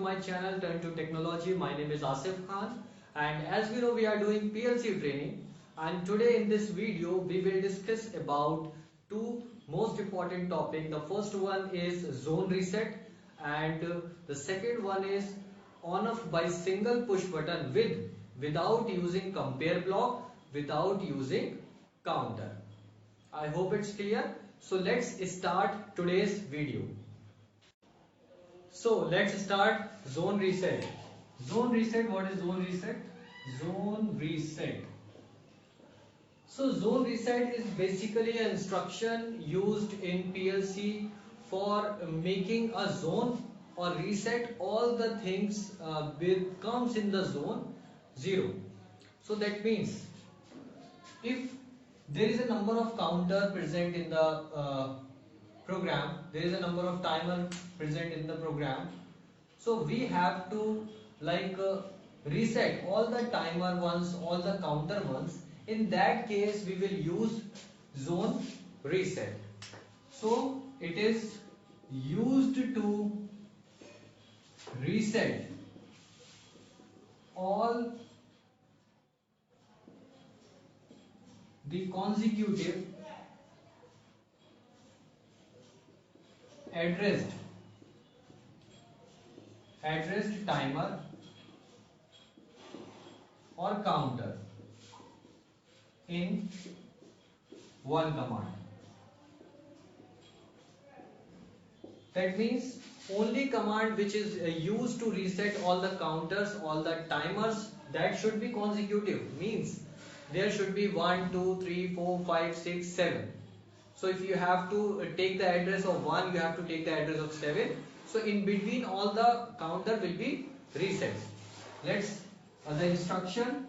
my channel Turn to Technology. My name is Asif Khan, and as we know we are doing PLC training, and today in this video we will discuss about two most important topics. The first one is zone reset and the second one is on off by single push button without using compare block, without using counter. I hope it's clear. So let's start today's video. So let's start zone reset. Zone reset, what is zone reset? Zone reset. So zone reset is basically an instruction used in PLC for making a zone or reset all the things comes in the zone 0. So that means if there is a number of counter present in the program, there is a number of timer present in the program, so we have to reset all the timer ones, all the counter ones. In that case we will use zone reset. So it is used to reset all the consecutive addressed timer or counter in one command. That means only command which is used to reset all the counters, all the timers, that should be consecutive, means there should be 1 2 3 4 5 6 7. So if you have to take the address of 1, you have to take the address of 7. So in between all the counter will be reset. Let's the instruction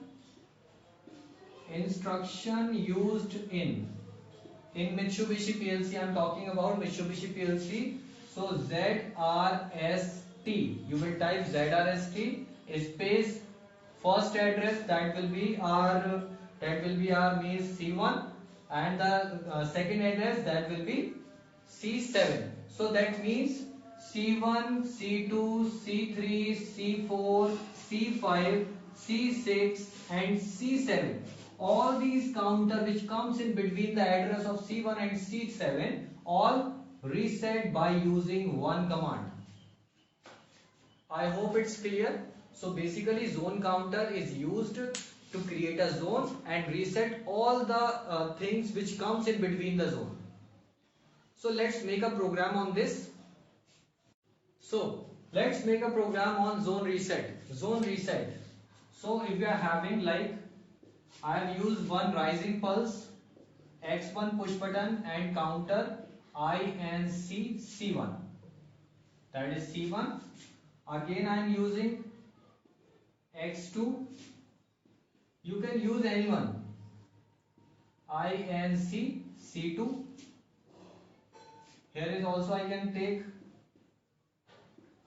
used in Mitsubishi PLC. I am talking about Mitsubishi PLC. So ZRST, you will type ZRST space first address, that will be our means C1, and the second address, that will be C7. So that means C1, C2, C3, C4, C5, C6 and C7. All these counter which comes in between the address of C1 and C7 all reset by using one command. I hope it's clear. So basically zone counter is used to create a zone and reset all the things which comes in between the zone. So let's make a program on this. So let's make a program on zone reset. Zone reset. So if we are having I have used one rising pulse, X1 push button and counter INC C1. That is C1. Again I am using X2. You can use anyone. INC C2. Here is also I can take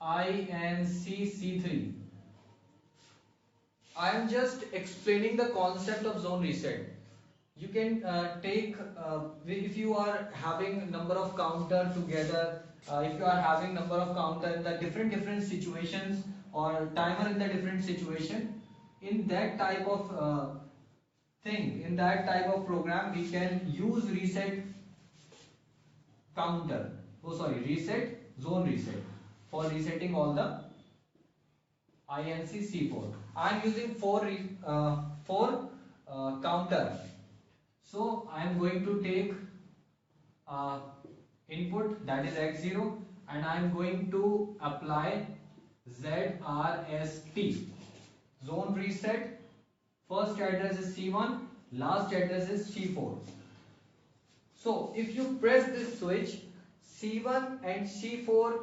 INC C3. I am just explaining the concept of zone reset. You can take if you are having number of counter together, if you are having number of counter in the different situations or timer in the different situation, in that type of in that type of program we can use reset counter. Reset zone reset for resetting all the INC C4. I am using four counter. So I am going to take input, that is X0, and I am going to apply ZRST. Zone reset. First address is C1, last address is C4. So if you press this switch, C1 and C4,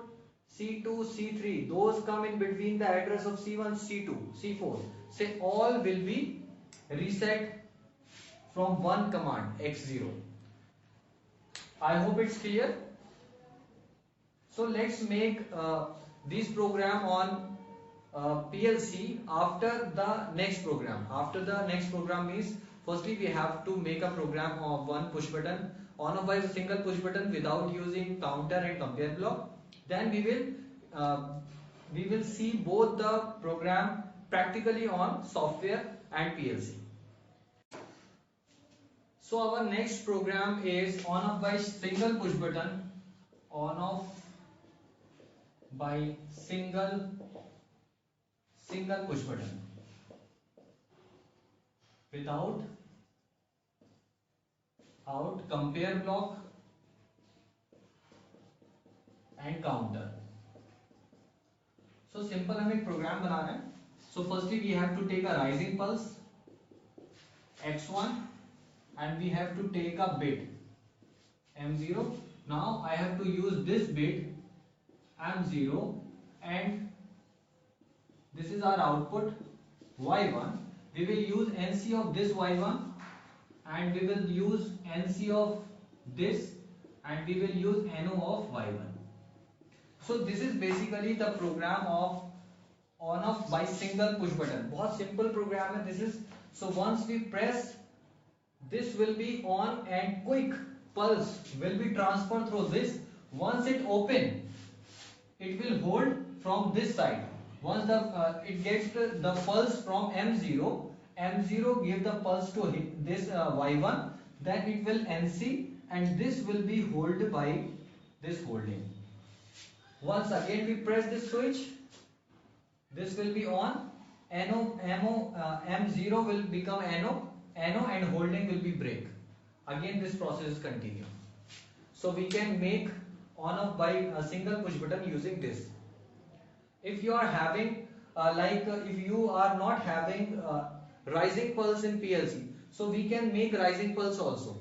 C2, C3, those come in between the address of C1, C2, C4. Say all will be reset from one command, X0. I hope it's clear. So let's make this program on PLC after the next program. After the next program means firstly we have to make a program of one push button on off by a single push button without using counter and compare block. Then we will we will see both the program practically on software and PLC. So our next program is on off by single push button, on off by single push button without out compare block and counter. So simple हमें एक programme बनाना है. So firstly we have to take a rising pulse x1 and we have to take a bit m0. Now I have to use this bit m0 and this is our output y1. We will use NC of this y1 and we will use NC of this and we will use NO of y1. So this is basically the program of on off by single push button. बहुत simple program है. This is so once we press, this will be on and quick pulse will be transferred through this. Once it open, it will hold from this side. Once the it gets the pulse from M0, M0 give the pulse to this Y1, then it will NC and this will be held by this holding. Once again we press this switch, this will be on, M0 will become NO and holding will be break. Again this process is continue. So we can make on off by a single push button using this. If you are having if you are not having rising pulse in PLC, so we can make rising pulse also.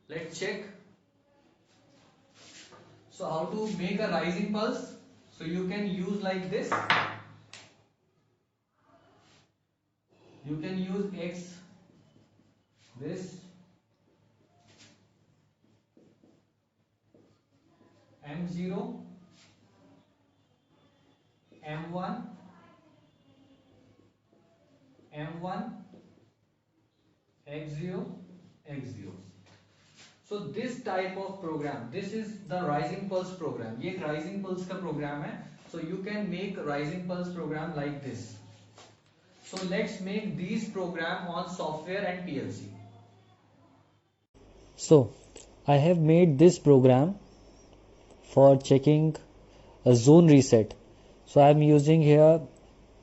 Let's check. So how to make a rising pulse? So you can use like this. You can use X, this, M0, M1, M1, X0, X0. So this type of program, this is the rising pulse program. ये एक rising pulse का program है. So you can make rising pulse program like this. So let's make these program on software and PLC. So I have made this program for checking a zone reset. So I am using here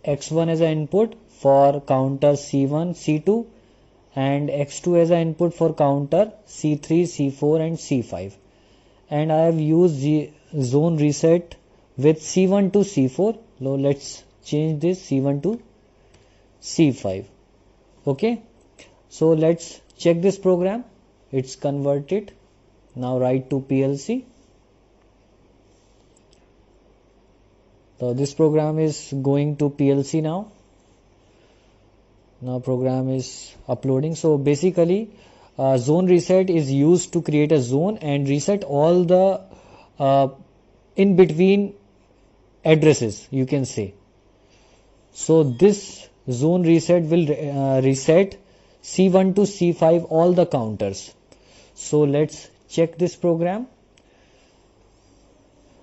X1 as an input for counter C1, C2 and X2 as an input for counter C3, C4 and C5. And I have used the zone reset with C1 to C4. Now let's change this C1 to C5. Okay. So let's check this program. It's converted. Now write to PLC. So this program is going to PLC now. Now program is uploading. So basically zone reset is used to create a zone and reset all the in between addresses, you can say. So this zone reset will reset C1 to C5 all the counters. So let's check this program.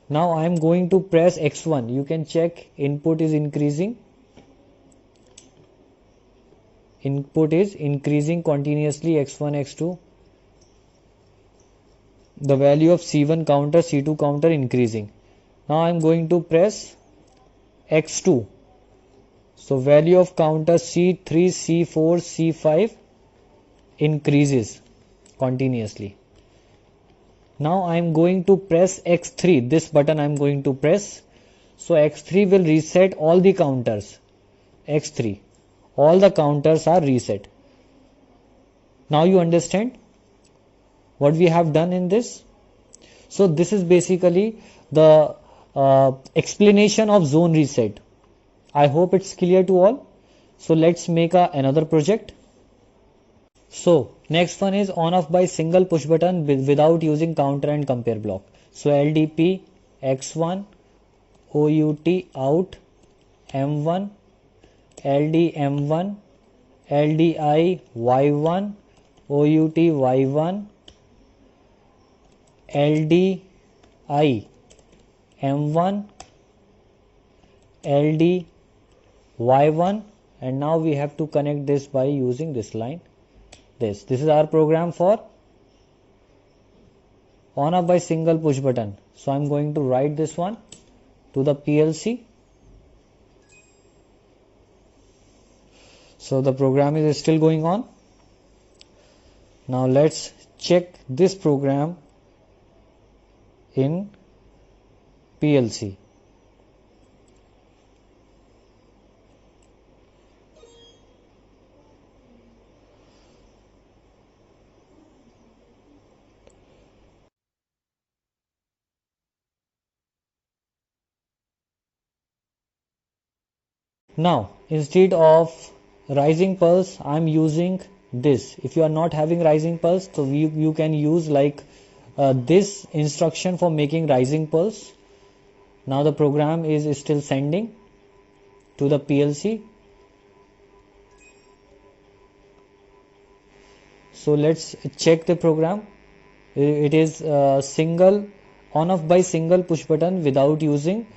Now I am going to press X1. You can check input is increasing. Input is increasing continuously, X1, X2. The value of C1 counter, C2 counter increasing. Now I am going to press X2. So value of counter C3, C4, C5 increases continuously. Now I am going to press X3. This button I am going to press. So X3 will reset all the counters. X3. All the counters are reset. Now you understand what we have done in this. So this is basically the explanation of zone reset. I hope it's clear to all. So let's make another project. So next one is on off by single push button without using counter and compare block. So LDP X1 OUT out M1 LD M1 LDI Y1 OUT Y1 LDI M1 LD Y1, and now we have to connect this by using this line. This is our program for on off by single push button. So I'm going to write this one to the PLC. So the program is still going on. Now let's check this program in PLC. Now instead of rising pulse, I'm using this. If you are not having rising pulse, so you can use like this instruction for making rising pulse. Now the program is still sending to the PLC. So let's check the program. It is single on off by single push button without using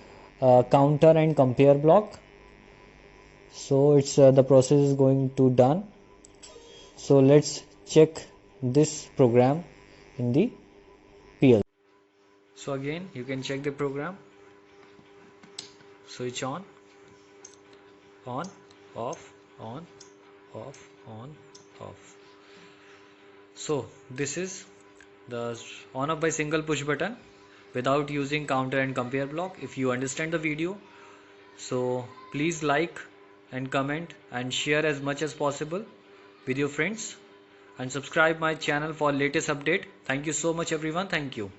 counter and compare block. So it's the process is going to done. So let's check this program in the PLC. So again you can check the program. Switch on, off, on, off, on, off. So this is the on off by single push button without using counter and compare block. If you understand the video, so please like and comment and share as much as possible with your friends, and subscribe my channel for latest update. Thank you so much everyone. Thank you.